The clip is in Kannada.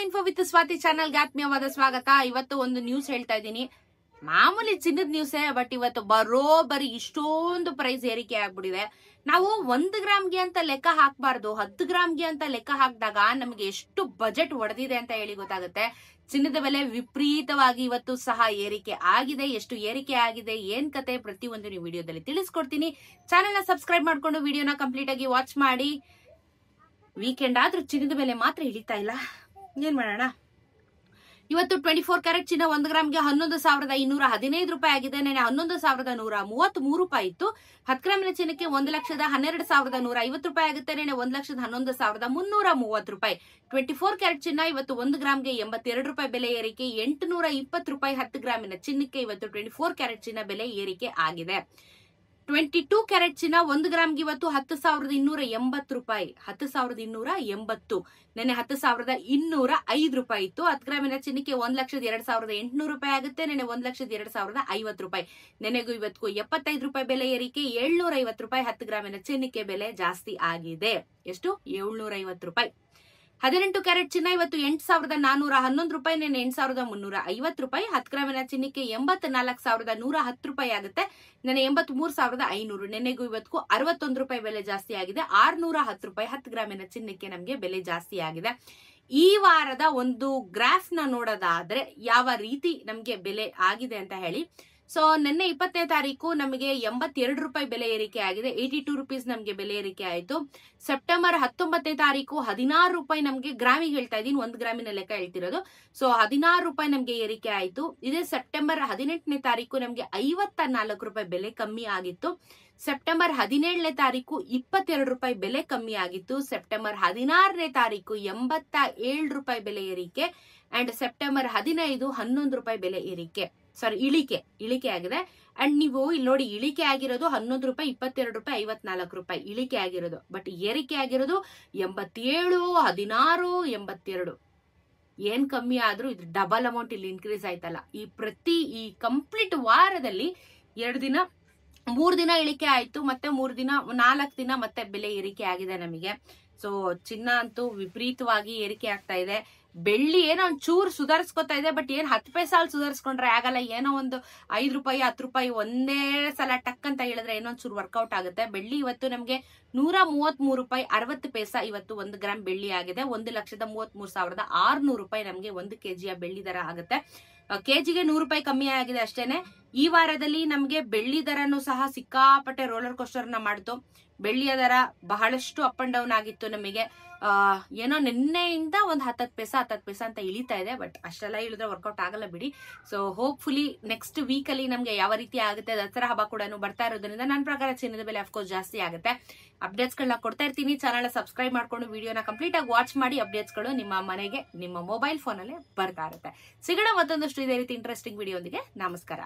ಇನ್ಫೋ ವಿತ್ ಸ್ವಾತಿ ಚಾನಲ್ಗೆ ಆತ್ಮೀಯವಾದ ಸ್ವಾಗತ. ಇವತ್ತು ಒಂದು ನ್ಯೂಸ್ ಹೇಳ್ತಾ ಇದ್ದೀನಿ. ಮಾಮೂಲಿ ಚಿನ್ನದ ನ್ಯೂಸೇ, ಬಟ್ ಇವತ್ತು ಬರೋಬ್ಬರಿ ಇಷ್ಟೊಂದು ಪ್ರೈಸ್ ಏರಿಕೆ ಆಗ್ಬಿಟ್ಟಿದೆ. ನಾವು 1 ಗ್ರಾಮ್ಗೆ ಅಂತ ಲೆಕ್ಕ ಹಾಕ್ಬಾರ್ದು, 10 ಗ್ರಾಮ್ಗೆ ಅಂತ ಲೆಕ್ಕ ಹಾಕಿದಾಗ ನಮಗೆ ಎಷ್ಟು ಬಜೆಟ್ ಒಡೆದಿದೆ ಅಂತ ಹೇಳಿ ಗೊತ್ತಾಗುತ್ತೆ. ಚಿನ್ನದ ಬೆಲೆ ವಿಪರೀತವಾಗಿ ಇವತ್ತು ಸಹ ಏರಿಕೆ ಆಗಿದೆ. ಎಷ್ಟು ಏರಿಕೆ ಆಗಿದೆ, ಏನ್ ಕತೆ, ಪ್ರತಿಯೊಂದು ನೀವು ವಿಡಿಯೋದಲ್ಲಿ ತಿಳಿಸ್ಕೊಡ್ತೀನಿ. ಚಾನೆಲ್ ನ ಸಬ್ಸ್ಕ್ರೈಬ್ ಮಾಡ್ಕೊಂಡು ವಿಡಿಯೋನ ಕಂಪ್ಲೀಟ್ ಆಗಿ ವಾಚ್ ಮಾಡಿ. ವೀಕೆಂಡ್ ಆದ್ರೂ ಚಿನ್ನದ ಬೆಲೆ ಮಾತ್ರ ಇಳಿತಾ ಇಲ್ಲ, ಏನ್ ಮಾಡೋಣ. ಇವತ್ತು 24 ಕ್ಯಾರೆಟ್ ಚಿನ್ನ 1 ಗ್ರಾಮ್ಗೆ 11,215 ರೂಪಾಯಿ ಆಗಿದೆ. ನೆನೆ 11,133 ರೂಪಾಯಿ ಇತ್ತು. 10 ಗ್ರಾಮಿನ ಚಿನ್ನಕ್ಕೆ 1,12,150 ರೂಪಾಯಿ ಆಗುತ್ತೆ. ನೆನೆ 1,11,330 ರೂಪಾಯಿ. 24 ಕ್ಯಾರೆಟ್ ಚಿನ್ನ ಇವತ್ತು 1 ಗ್ರಾಮ್ಗೆ 82 ರೂಪಾಯಿ ಬೆಲೆ ಏರಿಕೆ, 820 ರೂಪಾಯಿ 10 ಗ್ರಾಮಿನ ಚಿನ್ನಕ್ಕೆ ಇವತ್ತು 24 ಕ್ಯಾರೆಟ್ ಚಿನ್ನ ಬೆಲೆ ಏರಿಕೆ ಆಗಿದೆ. 22 ಕ್ಯಾರೆಟ್ ಚಿನ್ನ 1 ಗ್ರಾಮ್ಗೆ ಇವತ್ತು 10,280 ರೂಪಾಯಿ, 10,280. ನೆನೆ 10,205 ರೂಪಾಯಿ ಇತ್ತು. 10 ಗ್ರಾಮಿನ ಚಿನ್ನಕ್ಕೆ 1,02,800 ರೂಪಾಯಿ ಆಗುತ್ತೆ. ನೆನೆ 1,02,050 ರೂಪಾಯಿ. ನೆನೆಗೂ ಇವತ್ತಿಗೂ 75 ರೂಪಾಯಿ ಬೆಲೆ ಏರಿಕೆ, 750 ರೂಪಾಯಿ 10 ಗ್ರಾಮಿನ ಚಿನ್ನಕ್ಕೆ ಬೆಲೆ ಜಾಸ್ತಿ ಆಗಿದೆ. ಎಷ್ಟು? 750 ರೂಪಾಯಿ. 18 ಕ್ಯಾರೆಟ್ ಚಿನ್ನ ಇವತ್ತು 8,411 ರೂಪಾಯಿ, ನೆನೆ 8,350 ರೂಪಾಯಿ. 10 ಗ್ರಾಮಿನ ಚಿನ್ನಕ್ಕೆ 84,110 ರೂಪಾಯಿ ಆಗುತ್ತೆ. ನೆನೆ 83,500. ನೆನೆಗೂ ಇವತ್ತಿಗೂ 61 ರೂಪಾಯಿ ಬೆಲೆ ಜಾಸ್ತಿ ಆಗಿದೆ. 610 ರೂಪಾಯಿ 10 ಗ್ರಾಮಿನ ಚಿನ್ನಕ್ಕೆ ನಮಗೆ ಬೆಲೆ ಜಾಸ್ತಿ ಆಗಿದೆ. ಈ ವಾರದ ಒಂದು ಗ್ರಾಫ್ ನ ನೋಡೋದಾದ್ರೆ ಯಾವ ರೀತಿ ನಮ್ಗೆ ಬೆಲೆ ಆಗಿದೆ ಅಂತ ಹೇಳಿ. ಸೊ ನಿನ್ನೆ 20ನೇ ತಾರೀಕು ನಮಗೆ 82 ರೂಪಾಯಿ ಬೆಲೆ ಏರಿಕೆ ಆಗಿದೆ. 82 ರುಪೀಸ್ ನಮ್ಗೆ ಬೆಲೆ ಏರಿಕೆ ಆಯ್ತು. ಸೆಪ್ಟೆಂಬರ್ 19ನೇ ತಾರೀಕು 16 ರೂಪಾಯಿ ನಮ್ಗೆ ಗ್ರಾಮಿಗೆ ಹೇಳ್ತಾ ಇದೀನಿ, 1 ಗ್ರಾಮಿನ ಲೆಕ್ಕ ಹೇಳ್ತಿರೋದು. ಸೊ 16 ರೂಪಾಯಿ ನಮ್ಗೆ ಏರಿಕೆ ಆಯ್ತು. ಇದೇ ಸೆಪ್ಟೆಂಬರ್ 18ನೇ ತಾರೀಕು ನಮ್ಗೆ 54 ರೂಪಾಯಿ ಬೆಲೆ ಕಮ್ಮಿ ಆಗಿತ್ತು. ಸೆಪ್ಟೆಂಬರ್ 17ನೇ ತಾರೀಕು 22 ರೂಪಾಯಿ ಬೆಲೆ ಕಮ್ಮಿ ಆಗಿತ್ತು. ಸೆಪ್ಟೆಂಬರ್ 16ನೇ ತಾರೀಕು 87 ರೂಪಾಯಿ ಬೆಲೆ ಏರಿಕೆ ಅಂಡ್ ಸೆಪ್ಟೆಂಬರ್ 15 11 ರೂಪಾಯಿ ಬೆಲೆ ಏರಿಕೆ, ಸಾರಿ ಇಳಿಕೆ ಆಗಿದೆ. ಅಂಡ್ ನೀವು ಇಲ್ಲಿ ನೋಡಿ, ಇಳಿಕೆ ಆಗಿರೋದು 11 ರೂಪಾಯಿ, 22 ರೂಪಾಯಿ, 54 ರೂಪಾಯಿ ಇಳಿಕೆ ಆಗಿರೋದು. ಬಟ್ ಏರಿಕೆ ಆಗಿರೋದು 87, 16, 82. ಏನ್ ಕಮ್ಮಿ ಆದ್ರೂ ಇದು ಡಬಲ್ ಅಮೌಂಟ್ ಇಲ್ಲಿ ಇನ್ಕ್ರೀಸ್ ಆಯ್ತಲ್ಲ. ಈ ಕಂಪ್ಲೀಟ್ ವಾರದಲ್ಲಿ 2 ದಿನ 3 ದಿನ ಇಳಿಕೆ ಆಯ್ತು, ಮತ್ತೆ 3 ದಿನ 4 ದಿನ ಮತ್ತೆ ಬೆಲೆ ಏರಿಕೆ ಆಗಿದೆ ನಮಗೆ. ಸೊ ಚಿನ್ನ ಅಂತೂ ವಿಪರೀತವಾಗಿ ಏರಿಕೆ ಆಗ್ತಾ ಇದೆ. ಬೆಳ್ಳಿ ಏನೋ ಒಂದ್ ಚೂರು ಸುಧಾರಿಸ್ಕೊತಾ ಇದೆ, ಬಟ್ ಏನ್ 10 ಪೈಸೆ ಸುಧಾರಿಸ್ಕೊಂಡ್ರೆ ಆಗಲ್ಲ. ಏನೋ ಒಂದು 5 ರೂಪಾಯಿ 10 ರೂಪಾಯಿ ಒಂದೇ ಸಲ ಟಕ್ ಅಂತ ಹೇಳಿದ್ರೆ ಏನೋ ಒಂಚೂರು ವರ್ಕೌಟ್ ಆಗುತ್ತೆ. ಬೆಳ್ಳಿ ಇವತ್ತು ನಮ್ಗೆ 133 ರೂಪಾಯಿ 60 ಪೈಸಾ ಇವತ್ತು 1 ಗ್ರಾಮ್ ಬೆಳ್ಳಿ ಆಗಿದೆ. 1,33,600 ರೂಪಾಯಿ ನಮ್ಗೆ 1 ಕೆಜಿಯ ಬೆಳ್ಳಿ ದರ ಆಗುತ್ತೆ. ಕೆಜಿಗೆ 100 ರೂಪಾಯಿ ಕಮ್ಮಿ ಆಗಿದೆ ಅಷ್ಟೇನೆ. ಈ ವಾರದಲ್ಲಿ ನಮ್ಗೆ ಬೆಳ್ಳಿ ದರನು ಸಹ ಸಿಕ್ಕಾಪಟ್ಟೆ ರೋಲರ್ ಕೋಸ್ಟರ್ ನ ಮಾಡ್ತು. ಬೆಳ್ಳಿಯ ದರ ಬಹಳಷ್ಟು ಅಪ್ ಅಂಡ್ ಡೌನ್ ಆಗಿತ್ತು ನಮಗೆ. ಏನೋ ನಿನ್ನೆಯಿಂದ ಒಂದು 10 ಪೈಸಾ ಅಂತ ಇಳಿತಾ ಇದೆ. ಬಟ್ ಅಷ್ಟೆಲ್ಲ ಇಳಿದ್ರೆ ವರ್ಕೌಟ್ ಆಗಲ್ಲ ಬಿಡಿ. ಸೊ ಹೋಪ್ಫುಲಿ ನೆಕ್ಸ್ಟ್ ವೀಕ್ ಅಲ್ಲಿ ನಮ್ಗೆ ಯಾವ ರೀತಿ ಆಗುತ್ತೆ. ದಸರಾ ಹಬ್ಬ ಕೂಡ ಬರ್ತಾ ಇರೋದ್ರಿಂದ ನನ್ನ ಪ್ರಕಾರ ಚಿನ್ನದ ಬೆಲೆ ಅಫ್ಕೋರ್ಸ್ ಜಾಸ್ತಿ ಆಗುತ್ತೆ. ಅಪ್ಡೇಟ್ಸ್ ಗಳನ್ನ ಕೊಡ್ತಾ ಇರ್ತೀನಿ. ಚಾನಲ್ ಸಬ್ಸ್ಕ್ರೈಬ್ ಮಾಡ್ಕೊಂಡು ವಿಡಿಯೋನ ಕಂಪ್ಲೀಟ್ ಆಗಿ ವಾಚ್ ಮಾಡಿ. ಅಪ್ಡೇಟ್ಸ್ ಗಳು ನಿಮ್ಮ ಮನೆಗೆ ನಿಮ್ಮ ಮೊಬೈಲ್ ಫೋನ್ ಅಲ್ಲೇ ಬರ್ತಾ ಇರುತ್ತೆ. ಸಿಗೋಣ ಮತ್ತೊಂದಷ್ಟು ಇದೇ ರೀತಿ ಇಂಟ್ರೆಸ್ಟಿಂಗ್ ವಿಡಿಯೋ ಒಂದಿಗೆ. ನಮಸ್ಕಾರ.